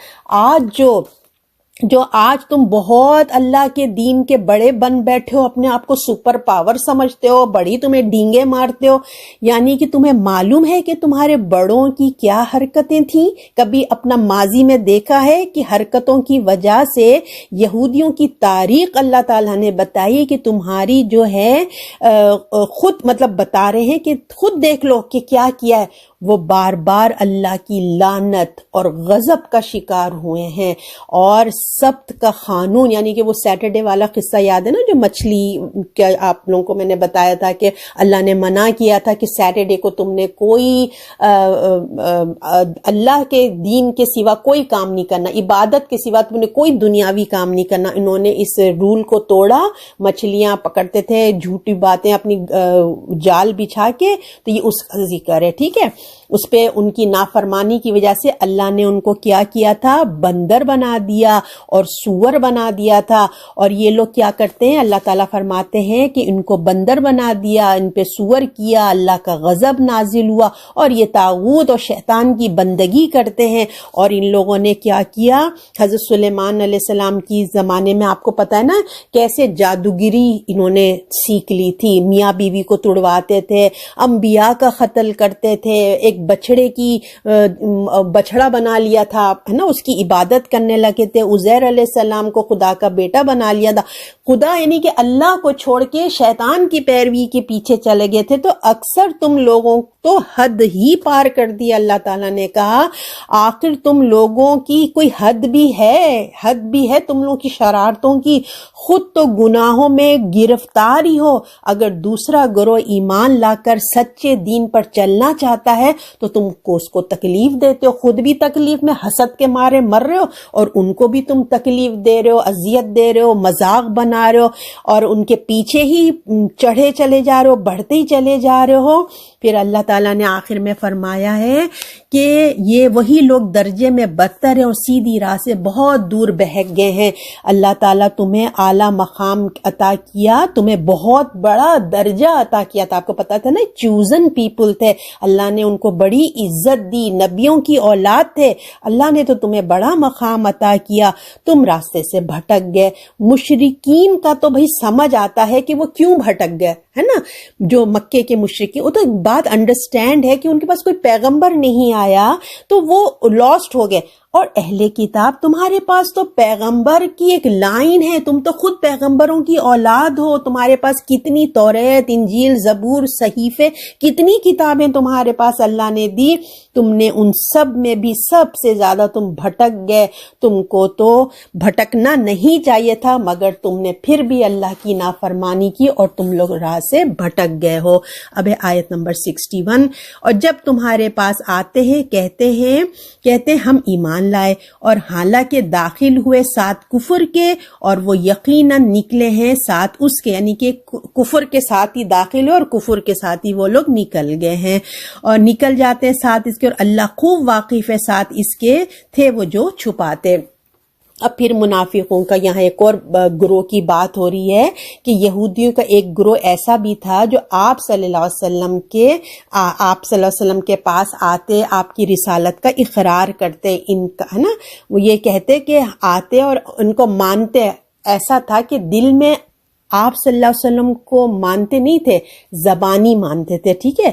A: آج تم بہت اللہ کے دین کے بڑے بن بیٹھے ہو، اپنے آپ کو سپر پاور سمجھتے ہو، بڑی تمہیں ڈینگے مارتے ہو، یعنی کہ تمہیں معلوم ہے کہ تمہارے بڑوں کی کیا حرکتیں تھیں؟ کبھی اپنا ماضی میں دیکھا ہے کہ حرکتوں کی وجہ سے یہودیوں کی تاریخ اللہ تعالیٰ نے بتائی کہ تمہاری جو ہے خود بتا رہے ہیں کہ خود دیکھ لو کہ کیا کیا ہے، وہ بار بار اللہ کی لعنت اور غضب کا شکار ہوئے ہیں۔ اور سبت کا قانون، یعنی کہ وہ سیٹرڈے والا قصہ یاد ہے نا، جو مچھلی کیا آپ لوگوں کو میں نے بتایا تھا کہ اللہ نے منع کیا تھا کہ سیٹرڈے کو تم نے کوئی اللہ کے دین کے سوا کوئی کام نہیں کرنا، عبادت کے سوا تم نے کوئی دنیاوی کام نہیں کرنا۔ انہوں نے اس رول کو توڑا، مچھلیاں پکڑتے تھے، جھوٹی باتیں اپنی جال بچھا کے، تو یہ اس کا ذکر ہے، ٹھیک ہے۔ اس پہ ان کی نافرمانی کی وجہ سے اللہ نے ان کو کیا کیا تھا؟ بندر بنا دیا اور سور بنا دیا تھا۔ اور یہ لوگ کیا کرتے ہیں؟ اللہ تعالیٰ فرماتے ہیں کہ ان کو بندر بنا دیا، ان پہ سور کیا، اللہ کا غضب نازل ہوا اور یہ طاغوت اور شیطان کی بندگی کرتے ہیں۔ اور ان لوگوں نے کیا کیا؟ حضرت سلیمان علیہ السلام کی زمانے میں آپ کو پتہ ہے نا کیسے جادوگری انہوں نے سیکھ لی تھی، میاں بیوی کو تڑواتے تھے، انبیاء کا قتل کرتے تھے، ایک بچڑا بنا لیا تھا، ہے نا، اس کی عبادت کرنے لگے تھے، عزیر علیہ السلام کو خدا کا بیٹا بنا لیا تھا، خدا یعنی کہ اللہ کو چھوڑ کے شیطان کی پیروی کے پیچھے چلے گئے تھے، تو اکثر تم لوگوں تو حد ہی پار کر دی۔ اللہ تعالیٰ نے کہا آخر تم لوگوں کی کوئی حد بھی ہے تم لوگوں کی شرارتوں کی، خود تو گناہوں میں گرفتار ہی ہو، اگر دوسرا گروہ ایمان لا کر سچے دین پر چلنا چاہتا ہے تو تم کو اس کو تکلیف دیتے ہو، خود بھی تکلیف میں حسد کے مارے مر رہے ہو اور ان کو بھی تم تکلیف دے رہے ہو، اذیت دے رہے ہو، مذاق بنا رہے ہو اور ان کے پیچھے ہی چڑھے چلے جا رہے ہو، بڑھتے ہی چلے جا رہے ہو۔ پھر اللہ تعالیٰ نے آخر میں فرمایا ہے کہ یہ وہی لوگ درجے میں بدتر ہیں اور سیدھی راہ سے بہت دور بہک گئے ہیں۔ اللہ تعالیٰ تمہیں اعلیٰ مقام عطا کیا، تمہیں بہت بڑا درجہ عطا کیا تھا، آپ کو پتا تھا نا، چوزن پیپل تھے، اللہ نے ان کو بڑی عزت دی، نبیوں کی اولاد تھے، اللہ نے تو تمہیں بڑا مقام عطا کیا، تم راستے سے بھٹک گئے۔ مشرکین کا تو بھائی سمجھ آتا ہے کہ وہ کیوں بھٹک گئے، ہے نا، جو مکے کے مشرکین، وہ تو بات انڈرسٹینڈ ہے کہ ان کے پاس کوئی پیغمبر نہیں آیا تو وہ لاسٹ ہو گئے، اور اہل کتاب تمہارے پاس تو پیغمبر کی ایک لائن ہے، تم تو خود پیغمبروں کی اولاد ہو، تمہارے پاس کتنی توریت، انجیل، زبور، صحیفے، کتنی کتابیں تمہارے پاس اللہ نے دی، تم نے ان سب میں بھی سب سے زیادہ تم بھٹک گئے، تم کو تو بھٹکنا نہیں چاہیے تھا مگر تم نے پھر بھی اللہ کی نافرمانی کی اور تم لوگ راہ سے بھٹک گئے ہو۔ اب ہے آیت نمبر 61، اور جب تمہارے پاس آتے ہیں کہتے ہیں ہم ایمان لائے، اور حالانکہ داخل ہوئے ساتھ کفر کے، اور وہ یقیناً نکلے ہیں ساتھ اس کے، یعنی کہ کفر کے ساتھ ہی داخل ہوئے اور کفر کے ساتھ ہی وہ لوگ نکل گئے ہیں، اور نکل جاتے ہیں ساتھ اس کے، اور اللہ خوب واقف ہے ساتھ اس کے تھے وہ جو چھپاتے۔ اب پھر منافقوں کا یہاں ایک اور گروہ کی بات ہو رہی ہے کہ یہودیوں کا ایک گروہ ایسا بھی تھا جو آپ صلی اللہ علیہ وسلم کے پاس آتے، آپ کی رسالت کا اقرار کرتے، ان کا، ہے نا، وہ یہ کہتے کہ آتے اور ان کو مانتے، ایسا تھا کہ دل میں آپ صلی اللہ علیہ وسلم کو مانتے نہیں تھے، زبانی مانتے تھے، ٹھیک ہے،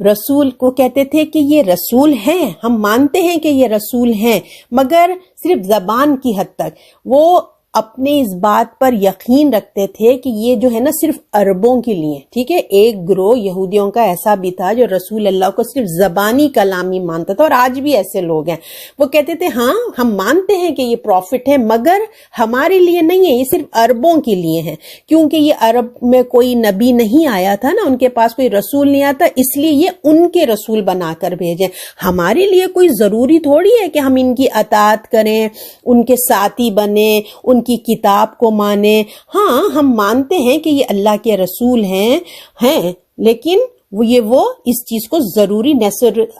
A: رسول کو کہتے تھے کہ یہ رسول ہیں، ہم مانتے ہیں کہ یہ رسول ہیں، مگر صرف زبان کی حد تک، وہ اپنے اس بات پر یقین رکھتے تھے کہ یہ جو ہے نا صرف عربوں کے لیے، ٹھیک ہے، ایک گروہ یہودیوں کا ایسا بھی تھا جو رسول اللہ کو صرف زبانی کلامی مانتا تھا، اور آج بھی ایسے لوگ ہیں، وہ کہتے تھے ہاں ہم مانتے ہیں کہ یہ پروفٹ ہے مگر ہمارے لیے نہیں ہے، یہ صرف عربوں کے لیے ہے، کیونکہ یہ عرب میں کوئی نبی نہیں آیا تھا نا، ان کے پاس کوئی رسول نہیں آتا، اس لیے یہ ان کے رسول بنا کر بھیجیں، ہمارے لیے کوئی ضروری تھوڑی ہے کہ ہم ان کی اطاعت کریں، ان کے ساتھی بنیں، ان کی کتاب کو مانیں، ہاں ہم مانتے ہیں کہ یہ اللہ کے رسول ہیں لیکن وہ اس چیز کو ضروری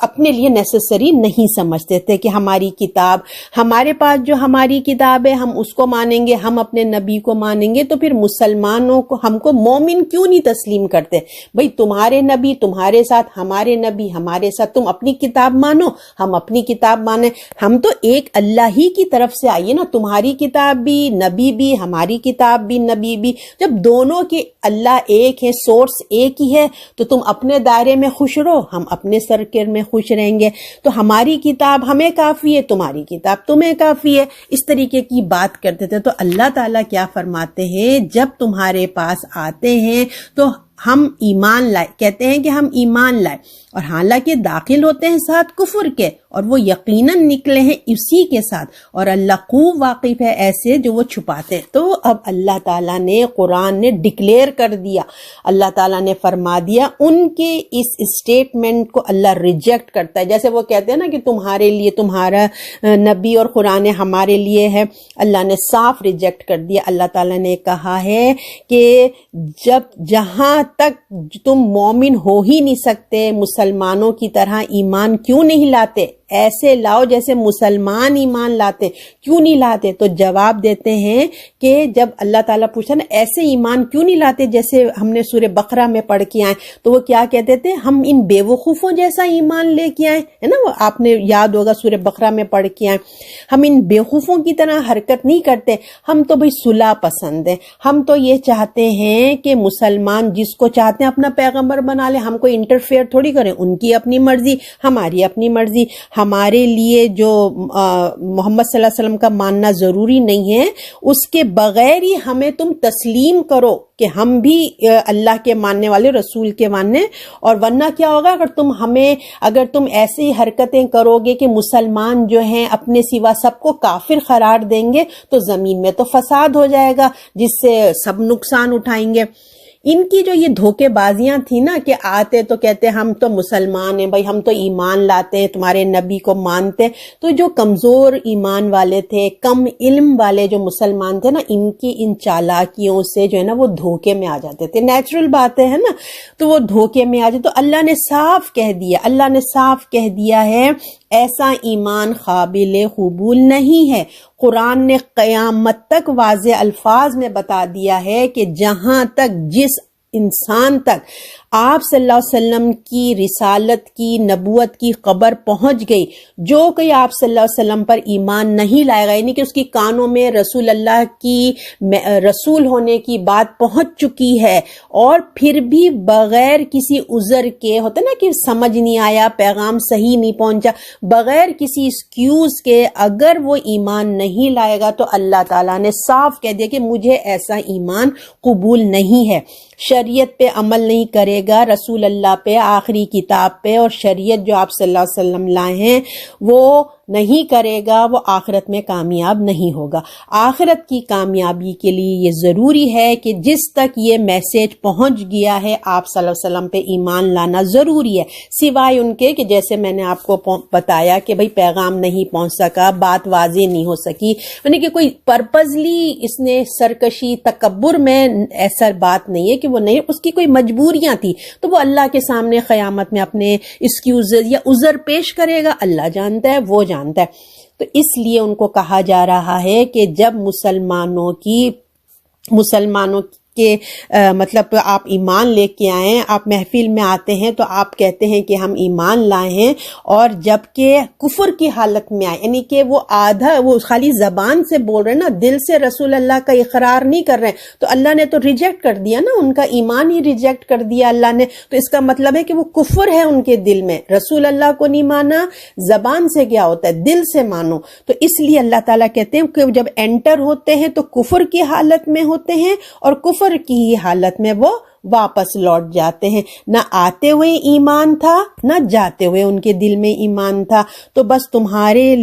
A: اپنے لیے نیسیسری نہیں سمجھتے تھے کہ ہماری کتاب، ہمارے پاس جو ہماری کتاب ہے ہم اس کو مانیں گے، ہم اپنے نبی کو مانیں گے، تو پھر مسلمانوں کو، ہم کو مومن کیوں نہیں تسلیم کرتے؟ بھئی تمہارے نبی تمہارے ساتھ، ہمارے نبی ہمارے ساتھ، تم اپنی کتاب مانو، ہم اپنی کتاب مانیں، ہم تو ایک اللہ ہی کی طرف سے آئیے نا، تمہاری کتاب بھی نبی بھی، ہماری کتاب بھی نبی بھی، جب دونوں کے اللہ ایک ہے، سورس ایک ہی ہے، تو تم اپنے دائرے میں خوش رہو، ہم اپنے سرکل میں خوش رہیں گے، تو ہماری کتاب ہمیں کافی ہے، تمہاری کتاب تمہیں کافی ہے، اس طریقے کی بات کرتے تھے۔ تو اللہ تعالیٰ کیا فرماتے ہیں، جب تمہارے پاس آتے ہیں تو ہم ایمان لائے، کہتے ہیں کہ ہم ایمان لائے، اور حالانکہ داخل ہوتے ہیں ساتھ کفر کے، اور وہ یقیناً نکلے ہیں اسی کے ساتھ، اور اللہ خوب واقف ہے ایسے جو وہ چھپاتے ہیں۔ تو اب اللہ تعالیٰ نے، قرآن نے ڈکلیئر کر دیا، اللہ تعالیٰ نے فرما دیا، ان کے اس اسٹیٹمنٹ کو اللہ ریجیکٹ کرتا ہے، جیسے وہ کہتے ہیں نا کہ تمہارے لیے تمہارا نبی اور قرآن ہمارے لیے ہے، اللہ نے صاف ریجیکٹ کر دیا۔ اللہ تعالیٰ نے کہا ہے کہ جہاں تک تم مومن ہو ہی نہیں سکتے، مسلمانوں کی طرح ایمان کیوں نہیں لاتے، ایسے لاؤ جیسے مسلمان ایمان لاتے. کیوں نہیں لاتے؟ تو جواب دیتے ہیں کہ جب اللہ تعالیٰ پوچھا نا ایسے ایمان کیوں نہیں لاتے جیسے ہم نے سورہ بقرہ میں پڑھ کے آئے، تو وہ کیا کہتے تھے؟ ہم ان بے وقوفوں جیسا ایمان لے کے آئے، ہے نا، وہ آپ نے یاد ہوگا سورہ بقرہ میں پڑھ کے آئے، ہم ان بے وقوفوں کی طرح حرکت نہیں کرتے، ہم تو بھئی صلح پسند ہے، ہم تو یہ چاہتے ہیں کہ مسلمان جس کو چاہتے ہیں اپنا پیغمبر بنا لے، ہم کوئی انٹرفیئر تھوڑی کریں، ان کی اپنی مرضی ہماری اپنی مرضی. ہمارے لیے جو محمد صلی اللہ علیہ وسلم کا ماننا ضروری نہیں ہے، اس کے بغیر ہی ہمیں تم تسلیم کرو کہ ہم بھی اللہ کے ماننے والے، رسول کے ماننے. اور ورنہ کیا ہوگا اگر تم ایسی حرکتیں کرو گے کہ مسلمان جو ہیں اپنے سوا سب کو کافر قرار دیں گے تو زمین میں تو فساد ہو جائے گا جس سے سب نقصان اٹھائیں گے. ان کی جو یہ دھوکے بازیاں تھیں نا کہ آتے تو کہتے ہم تو مسلمان ہیں بھائی، ہم تو ایمان لاتے ہیں، تمہارے نبی کو مانتے ہیں. تو جو کمزور ایمان والے تھے، کم علم والے جو مسلمان تھے نا، ان کی ان چالاکیوں سے جو ہے نا وہ دھوکے میں آ جاتے تھے. نیچرل بات ہے نا، تو وہ دھوکے میں آ جاتے. تو اللہ نے صاف کہہ دیا ہے ایسا ایمان قابل قبول نہیں ہے. قرآن نے قیامت تک واضح الفاظ میں بتا دیا ہے کہ جہاں تک جس انسان تک آپ صلی اللہ علیہ وسلم کی رسالت کی، نبوت کی خبر پہنچ گئی، جو کوئی آپ صلی اللہ علیہ وسلم پر ایمان نہیں لائے گا، یعنی کہ اس کی کانوں میں رسول اللہ کی رسول ہونے کی بات پہنچ چکی ہے، اور پھر بھی بغیر کسی عذر کے، ہوتا نا کہ سمجھ نہیں آیا، پیغام صحیح نہیں پہنچا، بغیر کسی ایکسکیوز کے اگر وہ ایمان نہیں لائے گا تو اللہ تعالیٰ نے صاف کہہ دیا کہ مجھے ایسا ایمان قبول نہیں ہے. شریعت پہ عمل نہیں کرے گا، رسول اللہ پہ، آخری کتاب پہ، اور شریعت جو آپ صلی اللہ علیہ وسلم لائے ہیں وہ نہیں کرے گا، وہ آخرت میں کامیاب نہیں ہوگا. آخرت کی کامیابی کے لیے یہ ضروری ہے کہ جس تک یہ میسج پہنچ گیا ہے آپ صلی اللہ علیہ وسلم پہ ایمان لانا ضروری ہے، سوائے ان کے کہ جیسے میں نے آپ کو بتایا کہ بھئی پیغام نہیں پہنچ سکا، بات واضح نہیں ہو سکی، یعنی کہ کوئی پرپزلی اس نے سرکشی تکبر میں، ایسا بات نہیں ہے کہ وہ نہیں، اس کی کوئی مجبوریاں تھی تو وہ اللہ کے سامنے قیامت میں اپنے ایکسکیوز یا عذر پیش کرے گا. اللہ جانتا ہے، وہ جانتا ہے. تو اس لیے ان کو کہا جا رہا ہے کہ جب مسلمانوں کے مطلب آپ ایمان لے کے آئیں، آپ محفل میں آتے ہیں تو آپ کہتے ہیں کہ ہم ایمان لائے ہیں، اور جبکہ کفر کی حالت میں آئے، یعنی کہ وہ خالی زبان سے بول رہے ہیں نا، دل سے رسول اللہ کا اقرار نہیں کر رہے ہیں، تو اللہ نے تو ریجیکٹ کر دیا نا، ان کا ایمان ہی ریجیکٹ کر دیا اللہ نے. تو اس کا مطلب ہے کہ وہ کفر ہے ان کے دل میں، رسول اللہ کو نہیں مانا. زبان سے کیا ہوتا ہے؟ دل سے مانو. تو اس لیے اللہ تعالیٰ کہتے ہیں کہ جب انٹر ہوتے ہیں تو کفر کی حالت میں ہوتے ہیں، اور کفر کی ہی حالت میں وہ واپس لوٹ جاتے ہیں. نہ آتے ہوئے ایمان تھا، نہ جاتے ہوئے ان کے دل میں ایمان تھا. تو بس تمہارے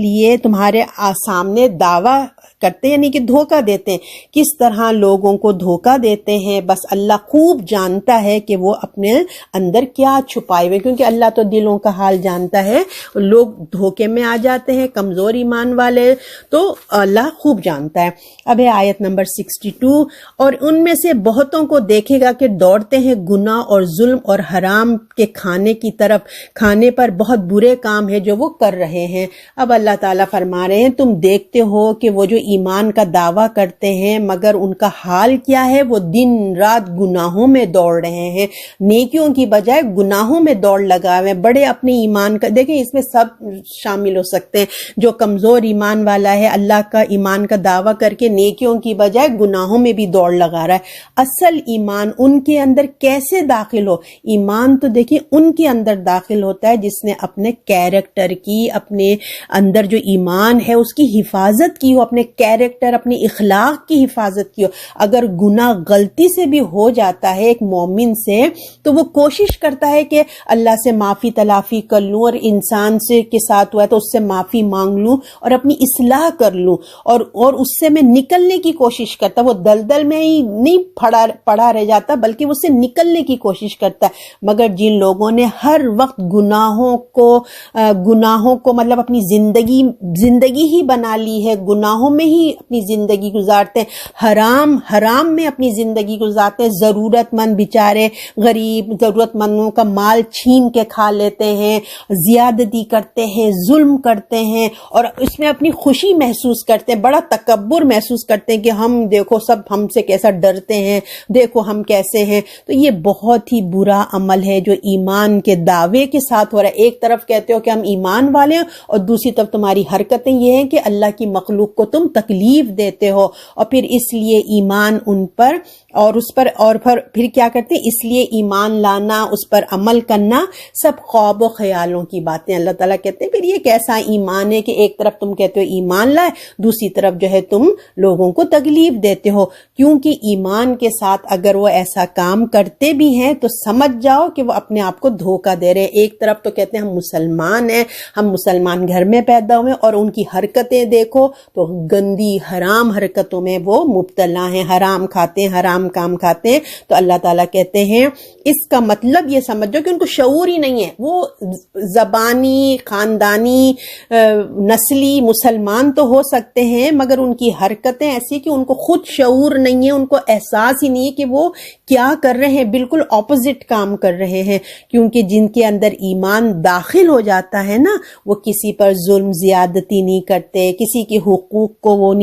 A: سامنے دعویٰ کرتے، یعنی کہ دھوکہ دیتے ہیں. کس طرح لوگوں کو دھوکہ دیتے ہیں بس اللہ خوب جانتا ہے کہ وہ اپنے اندر کیا چھپائے ہوئے، کیونکہ اللہ تو دلوں کا حال جانتا ہے. لوگ دھوکے میں آ جاتے ہیں، کمزور ایمان والے، تو اللہ خوب جانتا ہے. اب ہے آیت نمبر 62، اور ان میں سے بہتوں کو دیکھے گا کہ دوڑتے ہیں گناہ اور ظلم اور حرام کے کھانے کی طرف، کھانے پر بہت برے کام ہے جو وہ کر رہے ہیں. اب اللہ تعالیٰ فرما رہے ہیں تم دیکھتے ہو کہ وہ جو ایمان کا دعویٰ کرتے ہیں مگر ان کا حال کیا ہے، وہ دن رات گناہوں میں دوڑ رہے ہیں، نیکیوں کی بجائے گناہوں میں دوڑ لگا ہوئے ہیں. بڑے اپنے ایمان کا دیکھیں، اس میں سب شامل ہو سکتے ہیں. جو کمزور ایمان والا ہے اللہ کا ایمان کا دعویٰ کر کے نیکیوں کی بجائے گناہوں میں بھی دوڑ لگا رہا ہے. اصل ایمان ان کے اندر کیسے داخل ہو؟ ایمان تو دیکھیں ان کے اندر داخل ہوتا ہے جس نے اپنے کیریکٹر کی، اپنے اندر جو ایمان ہے اس کی حفاظت کی ہو، اپنے کیریکٹر، اپنے اخلاق کی حفاظت کی ہو. اگر گناہ غلطی سے بھی ہو جاتا ہے ایک مومن سے تو وہ کوشش کرتا ہے کہ اللہ سے معافی تلافی کر لوں، اور انسان سے کے ساتھ ہوا ہے تو اس سے معافی مانگ لوں اور اپنی اصلاح کر لوں، اور اس سے میں نکلنے کی کوشش کرتا. وہ دلدل میں ہی نہیں پڑا رہ جاتا بلکہ اس سے نکلنے کی کوشش کرتا ہے. مگر جن لوگوں نے ہر وقت گناہوں کو مطلب اپنی زندگی ہی بنا لی ہے، گناہوں میں میں ہی اپنی زندگی گزارتے ہیں، حرام میں اپنی زندگی گزارتے ہیں، ضرورت مند بیچارے غریب ضرورت مندوں کا مال چھین کے کھا لیتے ہیں، زیادتی کرتے ہیں، ظلم کرتے ہیں، اور اس میں اپنی خوشی محسوس کرتے ہیں، بڑا تکبر محسوس کرتے ہیں کہ ہم دیکھو سب ہم سے کیسا ڈرتے ہیں، دیکھو ہم کیسے ہیں۔ تو یہ بہت ہی برا عمل ہے جو ایمان کے دعوے کے ساتھ ہو رہا ہے۔ ایک طرف کہتے ہو کہ ہم ایمان والے ہیں، اور دوسری طرف تمہاری حرکتیں یہ ہیں کہ اللہ کی مخلوق کو تم تکلیف دیتے ہو، اور پھر اس لیے ایمان ان پر اور اس پر اور پھر کیا کرتے ہیں، اس لیے ایمان لانا، اس پر عمل کرنا سب خواب و خیالوں کی باتیں۔ اللہ تعالیٰ کہتے ہیں پھر یہ کیسا ایمان ہے کہ ایک طرف تم کہتے ہو ایمان لائے، دوسری طرف جو ہے تم لوگوں کو تکلیف دیتے ہو۔ کیونکہ ایمان کے ساتھ اگر وہ ایسا کام کرتے بھی ہیں تو سمجھ جاؤ کہ وہ اپنے آپ کو دھوکہ دے رہے ہیں۔ ایک طرف تو کہتے ہیں ہم مسلمان ہیں، ہم مسلمان گھر میں پیدا ہوئے، اور ان کی حرکتیں دیکھو تو گندی حرام حرکتوں میں وہ مبتلا ہیں، حرام کھاتے ہیں، حرام کام کھاتے ہیں۔ تو اللہ تعالیٰ کہتے ہیں اس کا مطلب یہ سمجھو کہ ان کو شعور ہی نہیں ہے، وہ زبانی خاندانی نسلی مسلمان تو ہو سکتے ہیں مگر ان کی حرکتیں ایسی کہ ان کو خود شعور نہیں ہے، ان کو احساس ہی نہیں ہے کہ وہ کیا کر رہے ہیں، بالکل اپوزٹ کام کر رہے ہیں۔ کیونکہ جن کے اندر ایمان داخل ہو جاتا ہے نا، وہ کسی پر ظلم زیادتی نہیں کرتے، کسی کے حقوق کو وہ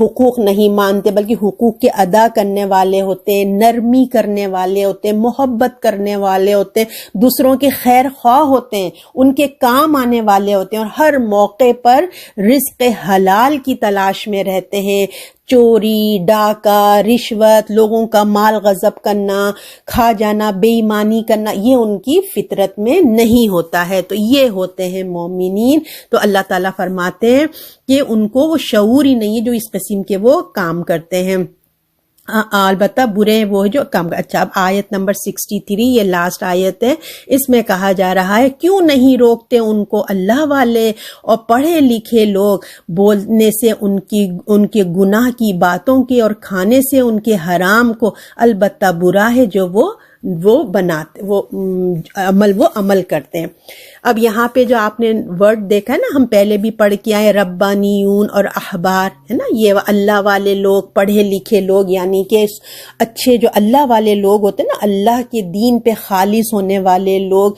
A: حقوق نہیں مانتے، بلکہ حقوق کے ادا کرنے والے ہوتے ہیں، نرمی کرنے والے ہوتے ہیں، محبت کرنے والے ہوتے ہیں، دوسروں کے خیر خواہ ہوتے ہیں، ان کے کام آنے والے ہوتے ہیں، اور ہر موقع پر رزق حلال کی تلاش میں رہتے ہیں۔ چوری، ڈاکہ، رشوت، لوگوں کا مال غصب کرنا، کھا جانا، بے ایمانی کرنا، یہ ان کی فطرت میں نہیں ہوتا ہے۔ تو یہ ہوتے ہیں مومنین۔ تو اللہ تعالیٰ فرماتے ہیں کہ ان کو وہ شعور ہی نہیں ہے جو اس قسم کے وہ کام کرتے ہیں۔ البتہ برے وہ جو کام۔ اچھا، اب آیت نمبر 63، یہ لاسٹ آیت ہے، اس میں کہا جا رہا ہے کیوں نہیں روکتے ان کو اللہ والے اور پڑھے لکھے لوگ بولنے سے ان کے گناہ کی باتوں کے اور کھانے سے ان کے حرام کو، البتہ برا ہے جو وہ بناتے، وہ عمل کرتے ہیں۔ اب یہاں پہ جو آپ نے ورڈ دیکھا ہے نا، ہم پہلے بھی پڑھ کے آئے، ربانیون اور احبار، ہے نا، یہ اللہ والے لوگ، پڑھے لکھے لوگ، یعنی کہ اچھے جو اللہ والے لوگ ہوتے ہیں نا، اللہ کے دین پہ خالص ہونے والے لوگ،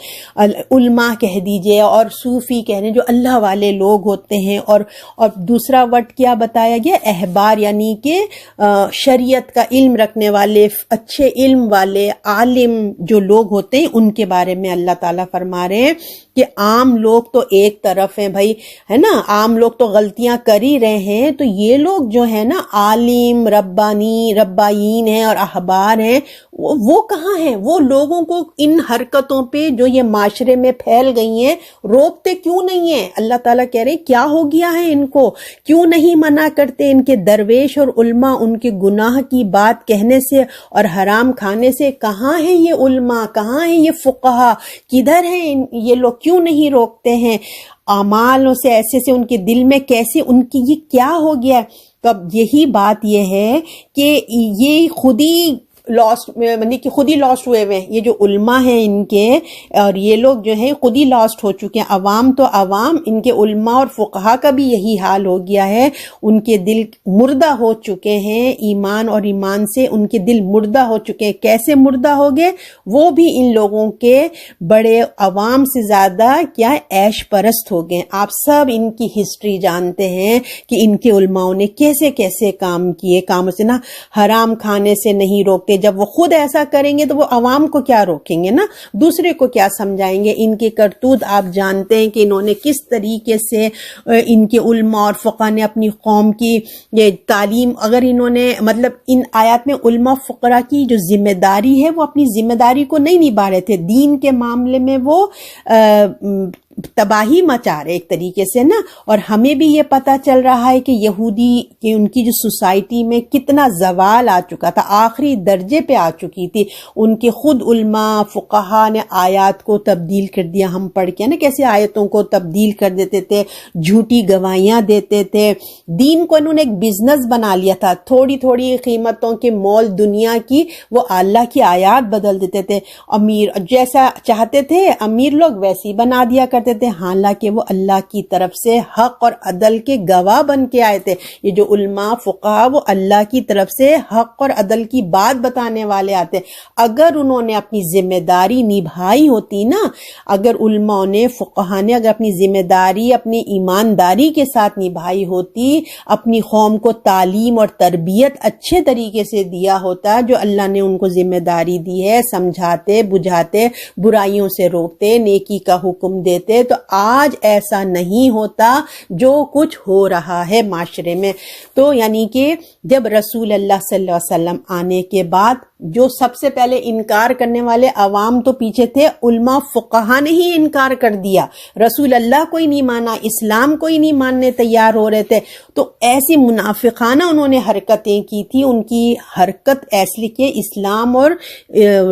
A: علماء کہہ دیجئے اور صوفی کہہ رہے ہیں، جو اللہ والے لوگ ہوتے ہیں۔ اور دوسرا ورڈ کیا بتایا گیا، احبار، یعنی کہ شریعت کا علم رکھنے والے، اچھے علم والے عالم جو لوگ ہوتے ہیں، ان کے بارے میں اللہ تعالیٰ فرما رہے ہیں کہ عام لوگ تو ایک طرف ہیں بھائی، ہے نا، عام لوگ تو غلطیاں کر ہی رہے ہیں، تو یہ لوگ جو ہے نا عالم، ربائین ہیں اور احبار ہیں، وہ کہاں ہیں؟ وہ لوگوں کو ان حرکتوں پہ جو یہ معاشرے میں پھیل گئی ہیں روکتے کیوں نہیں ہیں؟ اللہ تعالیٰ کہہ رہے ہیں کیا ہو گیا ہے ان کو، کیوں نہیں منع کرتے؟ ان کے درویش اور علماء ان کے گناہ کی بات کہنے سے اور حرام کھانے سے کہاں ہیں یہ علماء، کہاں ہیں یہ فقہا، کدھر ہیں یہ لوگ؟ کیوں نہیں روکتے ہیں؟ اعمالوں سے ایسے سے ان کے دل میں کیسے، ان کی یہ کیا ہو گیا؟ تو اب یہی بات یہ ہے کہ یہ خود ہی لاسٹ ہوئے ہیں، یہ جو علماء ہیں ان کے، اور یہ لوگ جو ہیں خود ہی لاسٹ ہو چکے ہیں۔ عوام تو عوام، ان کے علماء اور فقہا کا بھی یہی حال ہو گیا ہے، ان کے دل مردہ ہو چکے ہیں، ایمان اور ایمان سے ان کے دل مردہ ہو چکے ہیں۔ کیسے مردہ ہو گئے؟ وہ بھی ان لوگوں کے بڑے عوام سے زیادہ کیا عیش پرست ہو گئے۔ آپ سب ان کی ہسٹری جانتے ہیں کہ ان کے علماءوں نے کیسے کیسے کام کیے، کاموں سے نا، حرام کھانے سے نہیں روکتے، جب وہ خود ایسا کریں گے تو وہ عوام کو کیا روکیں گے نا، دوسرے کو کیا سمجھائیں گے؟ ان کے کرتوت آپ جانتے ہیں کہ انہوں نے کس طریقے سے ان کے علماء اور فقہ نے اپنی قوم کی یہ تعلیم، اگر انہوں نے مطلب ان آیات میں علماء فقراء کی جو ذمہ داری ہے وہ اپنی ذمہ داری کو نہیں نبھا رہے تھے، دین کے معاملے میں وہ تباہی مچا رہے ایک طریقے سے نا۔ اور ہمیں بھی یہ پتا چل رہا ہے کہ یہودی کہ ان کی جو سوسائٹی میں کتنا زوال آ چکا تھا، آخری درجے پہ آ چکی تھی، ان کے خود علماء فقہا نے آیات کو تبدیل کر دیا۔ ہم پڑھ کے نا کیسے آیتوں کو تبدیل کر دیتے تھے، جھوٹی گواہیاں دیتے تھے، دین کو انہوں نے ایک بزنس بنا لیا تھا، تھوڑی تھوڑی قیمتوں کے مول دنیا کی وہ اللہ کی آیات بدل دیتے تھے، امیر جیسا چاہتے تھے امیر لوگ ویسی بنا دیا کرتے کہتے تھے حالانکہ وہ اللہ کی طرف سے حق اور عدل کے گواہ بن کے آئے تھے. یہ جو علماء فقہا وہ اللہ کی طرف سے حق اور عدل کی بات بتانے والے آتے. اگر انہوں نے اپنی ذمہ داری نبھائی ہوتی نا، اگر علماء نے فقہا نے اگر اپنی ذمہ داری اپنی ایمانداری کے ساتھ نبھائی ہوتی، اپنی قوم کو تعلیم اور تربیت اچھے طریقے سے دیا ہوتا جو اللہ نے ان کو ذمہ داری دی ہے، سمجھاتے بجھاتے برائیوں سے روکتے نیکی کا حکم دیتے، تو آج ایسا نہیں ہوتا جو کچھ ہو رہا ہے معاشرے میں. تو یعنی کہ جب رسول اللہ صلی اللہ علیہ وسلم آنے کے بعد جو سب سے پہلے انکار کرنے والے عوام تو پیچھے تھے، علماء فقہا نے ہی انکار کر دیا، رسول اللہ کو ہی نہیں مانا، اسلام کو ہی نہیں ماننے تیار ہو رہے تھے. تو ایسی منافقانہ انہوں نے حرکتیں کی تھی. ان کی حرکت ایسی کہ اسلام اور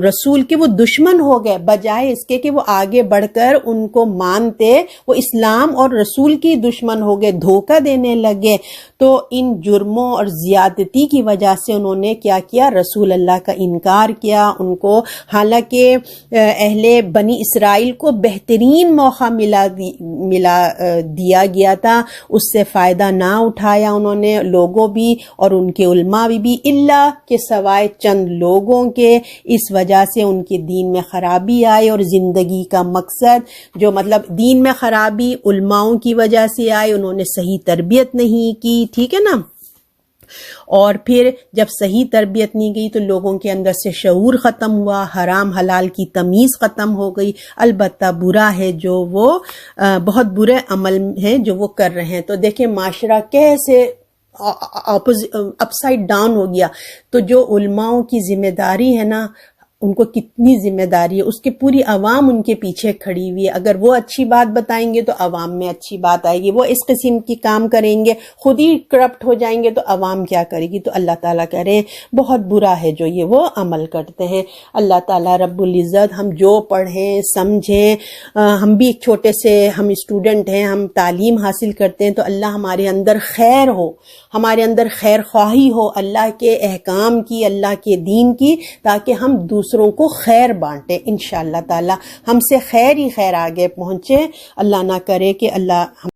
A: رسول کے وہ دشمن ہو گئے، بجائے اس کے کہ وہ آگے بڑھ کر ان کو مانتے، وہ اسلام اور رسول کی دشمن ہو گئے، دھوکہ دینے لگے. تو ان جرموں اور زیادتی کی وجہ سے انہوں نے کیا کیا، رسول اللہ کا انکار کیا. ان کو حالانکہ اہل بنی اسرائیل کو بہترین موقع دیا گیا تھا، اس سے فائدہ نہ اٹھایا انہوں نے، لوگوں بھی اور ان کے علماء بھی اللہ کے سوائے چند لوگوں کے. اس وجہ سے ان کے دین میں خرابی آئی، اور زندگی کا مقصد جو مطلب دین میں خرابی علماؤں کی وجہ سے آئی، انہوں نے صحیح تربیت نہیں کی. ٹھیک ہے نا. اور پھر جب صحیح تربیت نہیں گئی تو لوگوں کے اندر سے شعور ختم ہوا، حرام حلال کی تمیز ختم ہو گئی. البتہ برا ہے جو وہ بہت برے عمل ہیں جو وہ کر رہے ہیں. تو دیکھیں معاشرہ کیسے اپ سائڈ ڈاؤن ہو گیا. تو جو علماؤں کی ذمہ داری ہے نا، ان کو کتنی ذمہ داری ہے، اس کے پوری عوام ان کے پیچھے کھڑی ہوئی ہے. اگر وہ اچھی بات بتائیں گے تو عوام میں اچھی بات آئے گی، وہ اس قسم کی کام کریں گے خود ہی کرپٹ ہو جائیں گے تو عوام کیا کرے گی. تو اللہ تعالیٰ کہہ رہے ہیں بہت برا ہے جو یہ وہ عمل کرتے ہیں. اللہ تعالیٰ رب العزت ہم جو پڑھیں سمجھیں، ہم بھی ایک چھوٹے سے ہم اسٹوڈنٹ ہیں، ہم تعلیم حاصل کرتے ہیں، تو اللہ ہمارے اندر خیر ہو، ہمارے اندر خیر خواہی ہو اللہ کے احکام کی، اللہ کے دین کی، تاکہ ہم دوسروں کو خیر بانٹیں. انشاءاللہ تعالی ہم سے خیر ہی خیر آگے پہنچے. اللہ نہ کرے کہ اللہ